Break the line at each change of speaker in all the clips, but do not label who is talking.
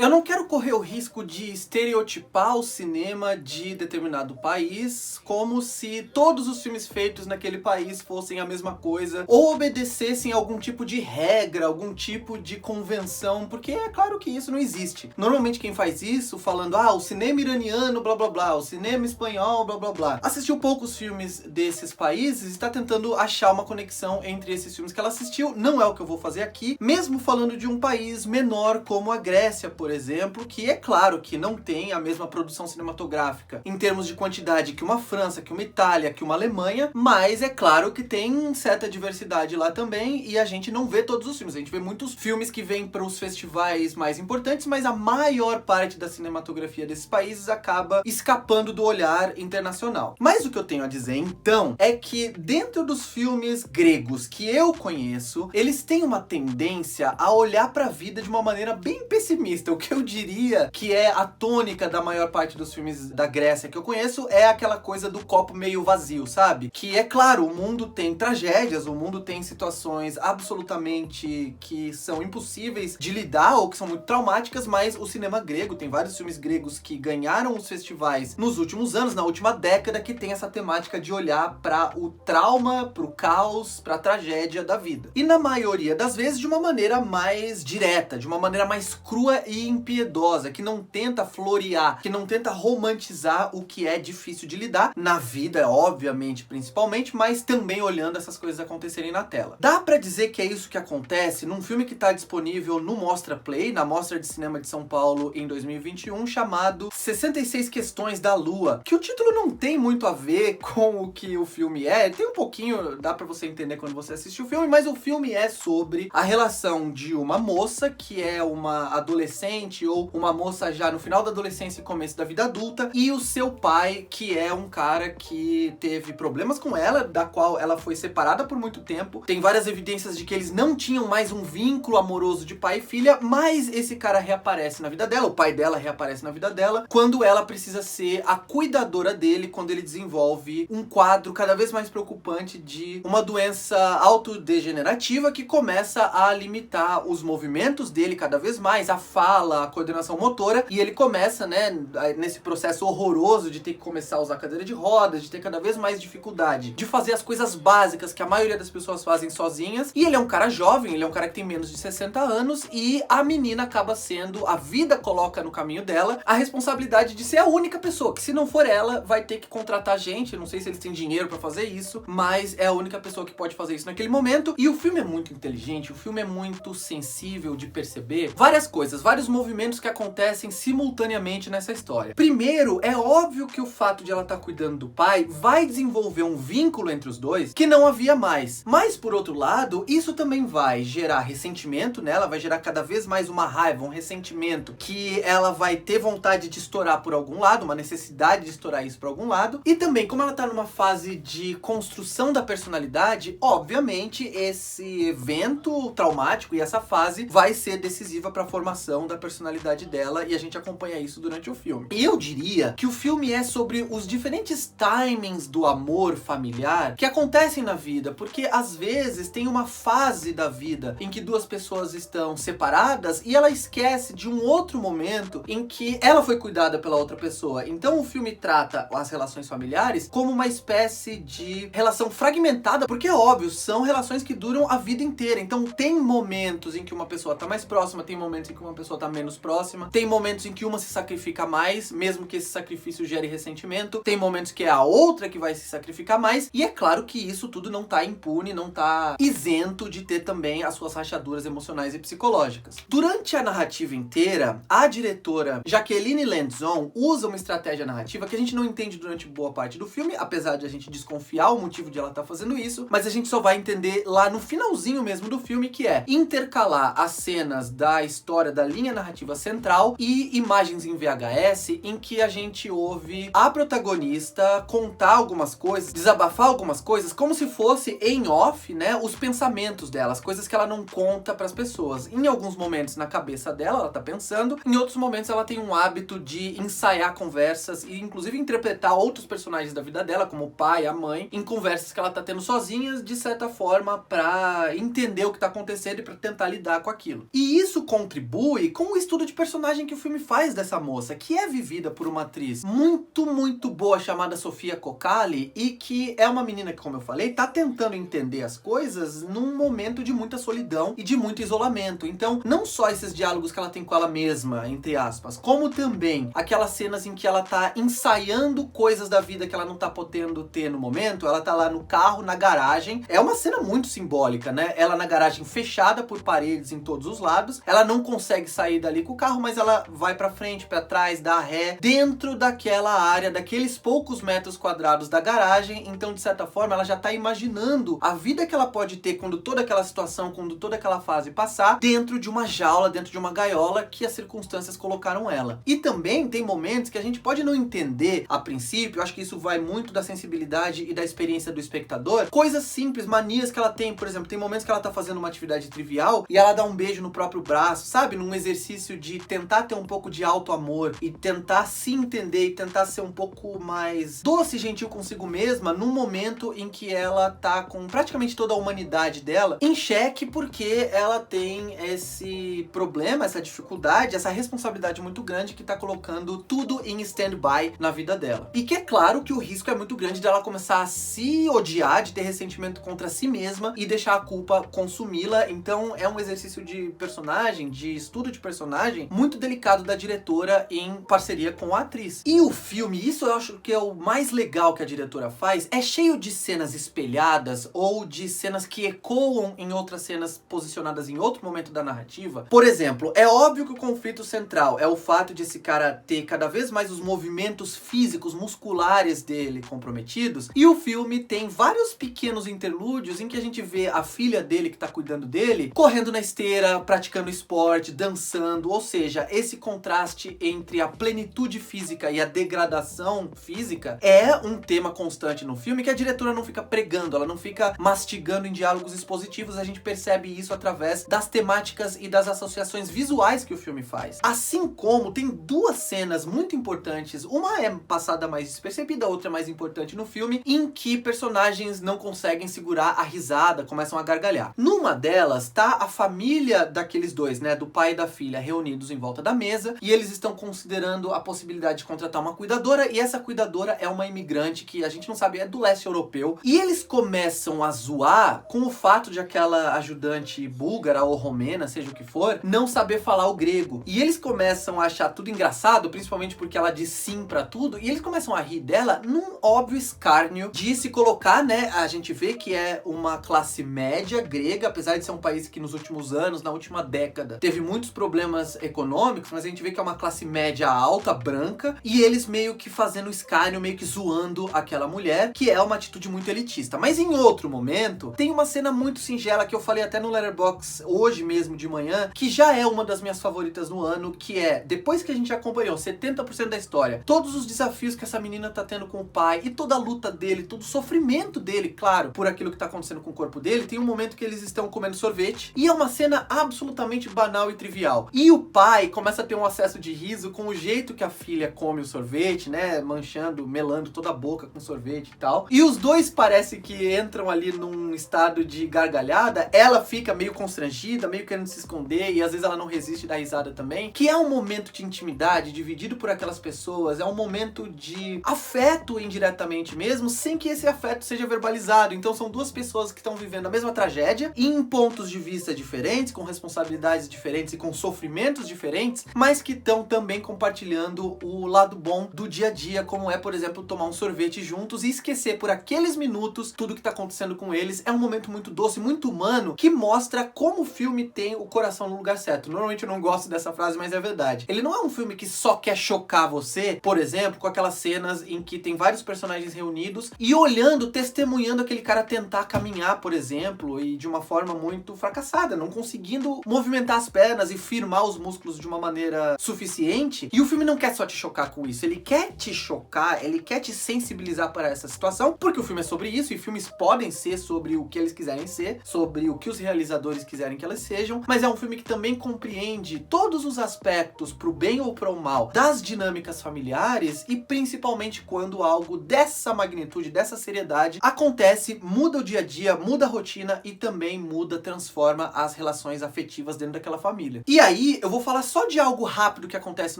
Eu não quero correr o risco de estereotipar o cinema de determinado país como se todos os filmes feitos naquele país fossem a mesma coisa ou obedecessem algum tipo de regra, algum tipo de convenção, porque é claro que isso não existe. Normalmente quem faz isso falando, o cinema iraniano, blá blá blá, o cinema espanhol, blá blá blá, assistiu poucos filmes desses países e está tentando achar uma conexão entre esses filmes que ela assistiu. Não é o que eu vou fazer aqui, mesmo falando de um país menor como a Grécia, por exemplo, que é claro que não tem a mesma produção cinematográfica em termos de quantidade que uma França, que uma Itália, que uma Alemanha, mas é claro que tem certa diversidade lá também e a gente não vê todos os filmes. A gente vê muitos filmes que vêm para os festivais mais importantes, mas a maior parte da cinematografia desses países acaba escapando do olhar internacional. Mas o que eu tenho a dizer então é que dentro dos filmes gregos que eu conheço, eles têm uma tendência a olhar para a vida de uma maneira bem pessimista. O que eu diria que é a tônica da maior parte dos filmes da Grécia que eu conheço é aquela coisa do copo meio vazio, sabe? Que é claro, o mundo tem tragédias, o mundo tem situações absolutamente que são impossíveis de lidar ou que são muito traumáticas, mas o cinema grego, tem vários filmes gregos que ganharam os festivais nos últimos anos, na última década, que tem essa temática de olhar para o trauma, para o caos, para a tragédia da vida. E na maioria das vezes de uma maneira mais direta, de uma maneira mais crua e impiedosa, que não tenta florear, que não tenta romantizar o que é difícil de lidar na vida, obviamente, principalmente, mas também olhando essas coisas acontecerem na tela. Dá pra dizer que é isso que acontece num filme que tá disponível no Mostra Play, na Mostra de Cinema de São Paulo em 2021, chamado 66 Questões da Lua, que o título não tem muito a ver com o que o filme é, tem um pouquinho, dá pra você entender quando você assiste o filme, mas o filme é sobre a relação de uma moça que é uma adolescente ou uma moça já no final da adolescência e começo da vida adulta, e o seu pai, que é um cara que teve problemas com ela, da qual ela foi separada por muito tempo. Tem várias evidências de que eles não tinham mais um vínculo amoroso de pai e filha, mas esse cara reaparece na vida dela, o pai dela reaparece na vida dela, quando ela precisa ser a cuidadora dele, quando ele desenvolve um quadro cada vez mais preocupante de uma doença autodegenerativa que começa a limitar os movimentos dele cada vez mais, a fala, a coordenação motora, e ele começa, né, nesse processo horroroso de ter que começar a usar cadeira de rodas, de ter cada vez mais dificuldade de fazer as coisas básicas que a maioria das pessoas fazem sozinhas, e ele é um cara jovem, ele é um cara que tem menos de 60 anos, e a menina acaba sendo, a vida coloca no caminho dela a responsabilidade de ser a única pessoa, que se não for ela, vai ter que contratar gente, não sei se eles têm dinheiro pra fazer isso, mas é a única pessoa que pode fazer isso naquele momento, e o filme é muito inteligente, o filme é muito sensível de perceber várias coisas, vários movimentos que acontecem simultaneamente nessa história. Primeiro, é óbvio que o fato de ela estar cuidando do pai vai desenvolver um vínculo entre os dois que não havia mais. Mas, por outro lado, isso também vai gerar ressentimento nela, vai gerar cada vez mais uma raiva, um ressentimento que ela vai ter vontade de estourar por algum lado, uma necessidade de estourar isso por algum lado. E também, como ela tá numa fase de construção da personalidade, obviamente, esse evento traumático e essa fase vai ser decisiva para a formação da personalidade dela, e a gente acompanha isso durante o filme. E eu diria que o filme é sobre os diferentes timings do amor familiar que acontecem na vida, porque às vezes tem uma fase da vida em que duas pessoas estão separadas e ela esquece de um outro momento em que ela foi cuidada pela outra pessoa. Então o filme trata as relações familiares como uma espécie de relação fragmentada, porque é óbvio, são relações que duram a vida inteira. Então tem momentos em que uma pessoa tá mais próxima, tem momentos em que uma pessoa tá menos próxima, tem momentos em que uma se sacrifica mais, mesmo que esse sacrifício gere ressentimento, tem momentos que é a outra que vai se sacrificar mais, e é claro que isso tudo não tá impune, não tá isento de ter também as suas rachaduras emocionais e psicológicas. Durante a narrativa inteira, a diretora Jacqueline Lanzon usa uma estratégia narrativa que a gente não entende durante boa parte do filme, apesar de a gente desconfiar o motivo de ela estar fazendo isso, mas a gente só vai entender lá no finalzinho mesmo do filme, que é intercalar as cenas da história, da linha narrativa central e imagens em VHS em que a gente ouve a protagonista contar algumas coisas, desabafar algumas coisas, como se fosse em off, né, os pensamentos dela, as coisas que ela não conta pras pessoas. Em alguns momentos na cabeça dela, ela tá pensando, em outros momentos ela tem um hábito de ensaiar conversas e inclusive interpretar outros personagens da vida dela, como o pai, a mãe, em conversas que ela tá tendo sozinhas, de certa forma, pra entender o que tá acontecendo e pra tentar lidar com aquilo. E isso contribui com o estudo de personagem que o filme faz dessa moça, que é vivida por uma atriz muito, muito boa chamada Sofia Kokkali, e que é uma menina que, como eu falei, tá tentando entender as coisas num momento de muita solidão e de muito isolamento. Então, não só esses diálogos que ela tem com ela mesma, entre aspas, como também aquelas cenas em que ela tá ensaiando coisas da vida que ela não tá podendo ter no momento. Ela tá lá no carro, na garagem. É uma cena muito simbólica, né? Ela na garagem fechada por paredes em todos os lados. Ela não consegue sair dali com o carro, mas ela vai pra frente, pra trás, dá ré, dentro daquela área, daqueles poucos metros quadrados da garagem. Então, de certa forma, ela já tá imaginando a vida que ela pode ter quando toda aquela situação, quando toda aquela fase passar, dentro de uma jaula, dentro de uma gaiola que as circunstâncias colocaram ela. E também tem momentos que a gente pode não entender a princípio, eu acho que isso vai muito da sensibilidade e da experiência do espectador, coisas simples, manias que ela tem. Por exemplo, tem momentos que ela tá fazendo uma atividade trivial e ela dá um beijo no próprio braço, sabe? Num exercício de tentar ter um pouco de auto-amor e tentar se entender e tentar ser um pouco mais doce e gentil consigo mesma, num momento em que ela tá com praticamente toda a humanidade dela em xeque, porque ela tem esse problema, essa dificuldade, essa responsabilidade muito grande que tá colocando tudo em stand-by na vida dela. E que é claro que o risco é muito grande dela começar a se odiar, de ter ressentimento contra si mesma e deixar a culpa consumi-la. Então é um exercício de personagem, de estudo de personagem, muito delicado da diretora em parceria com a atriz. E o filme, isso eu acho que é o mais legal que a diretora faz, é cheio de cenas espelhadas ou de cenas que ecoam em outras cenas posicionadas em outro momento da narrativa. Por exemplo, é óbvio que o conflito central é o fato de esse cara ter cada vez mais os movimentos físicos, musculares dele comprometidos, e o filme tem vários pequenos interlúdios em que a gente vê a filha dele, que tá cuidando dele, correndo na esteira, praticando esporte, dançando, ou seja, esse contraste entre a plenitude física e a degradação física é um tema constante no filme, que a diretora não fica pregando, ela não fica mastigando em diálogos expositivos. A gente percebe isso através das temáticas e das associações visuais que o filme faz. Assim como tem duas cenas muito importantes, uma é passada mais despercebida, a outra é mais importante no filme, em que personagens não conseguem segurar a risada, começam a gargalhar. Numa delas tá a família daqueles dois, né, do pai e da filha, reunidos em volta da mesa, e eles estão considerando a possibilidade de contratar uma cuidadora, e essa cuidadora é uma imigrante que a gente não sabe, é do leste europeu, e eles começam a zoar com o fato de aquela ajudante búlgara ou romena, seja o que for, não saber falar o grego. E eles começam a achar tudo engraçado, principalmente porque ela diz sim pra tudo, e eles começam a rir dela num óbvio escárnio de se colocar, né, a gente vê que é uma classe média grega, apesar de ser um país que nos últimos anos, na última década, teve muitos problemas econômicos, mas a gente vê que é uma classe média alta, branca, e eles meio que fazendo escárnio, meio que zoando aquela mulher, que é uma atitude muito elitista. Mas em outro momento, tem uma cena muito singela que eu falei até no Letterboxd hoje mesmo de manhã, que já é uma das minhas favoritas no ano, que é, depois que a gente acompanhou 70% da história, todos os desafios que essa menina tá tendo com o pai, e toda a luta dele, todo o sofrimento dele, claro, por aquilo que tá acontecendo com o corpo dele, tem um momento que eles estão comendo sorvete, e é uma cena absolutamente banal e trivial. E o pai começa a ter um acesso de riso com o jeito que a filha come o sorvete, né, manchando, melando toda a boca com sorvete e tal. E os dois parece que entram ali num estado de gargalhada, ela fica meio constrangida, meio querendo se esconder, e às vezes ela não resiste da risada também, que é um momento de intimidade, dividido por aquelas pessoas, é um momento de afeto indiretamente mesmo, sem que esse afeto seja verbalizado. Então são duas pessoas que estão vivendo a mesma tragédia, em pontos de vista diferentes, com responsabilidades diferentes e com sofrimentos diferentes, mas que estão também compartilhando o lado bom do dia a dia, como é, por exemplo, tomar um sorvete juntos e esquecer por aqueles minutos tudo que tá acontecendo com eles. É um momento muito doce, muito humano, que mostra como o filme tem o coração no lugar certo. Normalmente eu não gosto dessa frase, mas é verdade. Ele não é um filme que só quer chocar você, por exemplo, com aquelas cenas em que tem vários personagens reunidos e olhando, testemunhando aquele cara tentar caminhar, por exemplo, e de uma forma muito fracassada, não conseguindo movimentar as pernas e firmar os músculos de uma maneira suficiente. E o filme não quer só te chocar com isso, ele quer te chocar, ele quer te sensibilizar para essa situação, porque o filme é sobre isso, e filmes podem ser sobre o que eles quiserem ser, sobre o que os realizadores quiserem que elas sejam, mas é um filme que também compreende todos os aspectos, pro bem ou pro mal, das dinâmicas familiares, e principalmente quando algo dessa magnitude, dessa seriedade acontece, muda o dia a dia, muda a rotina e também muda, transforma as relações afetivas dentro daquela família. E aí aí eu vou falar só de algo rápido que acontece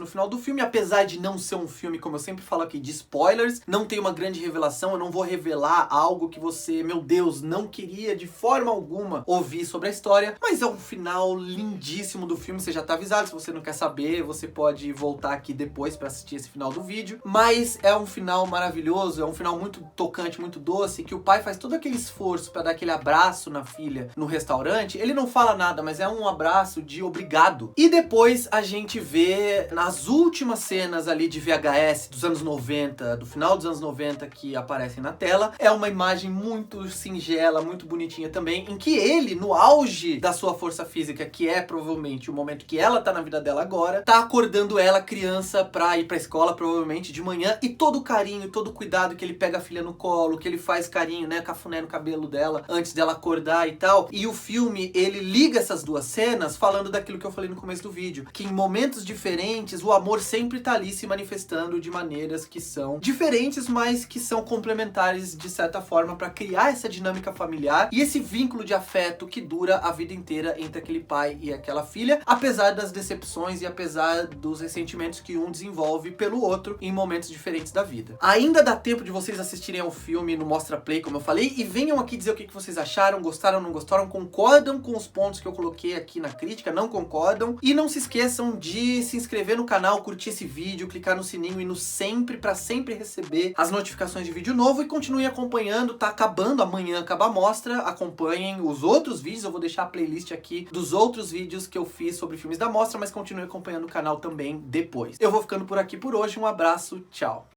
no final do filme, apesar de não ser um filme, como eu sempre falo aqui, de spoilers, não tem uma grande revelação, eu não vou revelar algo que você, meu Deus, não queria de forma alguma ouvir sobre a história, mas é um final lindíssimo do filme, você já tá avisado, se você não quer saber, você pode voltar aqui depois pra assistir esse final do vídeo, mas é um final maravilhoso, é um final muito tocante, muito doce, que o pai faz todo aquele esforço pra dar aquele abraço na filha no restaurante, ele não fala nada, mas é um abraço de obrigado. E depois a gente vê nas últimas cenas ali de VHS dos anos 90, do final dos anos 90 que aparecem na tela, é uma imagem muito singela, muito bonitinha também, em que ele, no auge da sua força física, que é provavelmente o momento que ela tá na vida dela agora, tá acordando ela, criança, pra ir pra escola, provavelmente de manhã, e todo o carinho, todo o cuidado que ele pega a filha no colo, que ele faz carinho, né, cafuné no cabelo dela, antes dela acordar e tal. E o filme, ele liga essas duas cenas falando daquilo que eu falei no começo do vídeo, que em momentos diferentes, o amor sempre tá ali se manifestando de maneiras que são diferentes, mas que são complementares de certa forma pra criar essa dinâmica familiar e esse vínculo de afeto que dura a vida inteira entre aquele pai e aquela filha, apesar das decepções e apesar dos ressentimentos que um desenvolve pelo outro em momentos diferentes da vida. Ainda dá tempo de vocês assistirem ao filme no Mostra Play, como eu falei, e venham aqui dizer o que vocês acharam, gostaram, não gostaram, concordam com os pontos que eu coloquei aqui na crítica, não concordam, e não se esqueçam de se inscrever no canal, curtir esse vídeo, clicar no sininho e no sempre, pra sempre receber as notificações de vídeo novo, e continuem acompanhando, tá acabando, amanhã acaba a mostra, acompanhem os outros vídeos, eu vou deixar a playlist aqui dos outros vídeos que eu fiz sobre filmes da mostra, mas continuem acompanhando o canal também depois. Eu vou ficando por aqui por hoje, um abraço, tchau!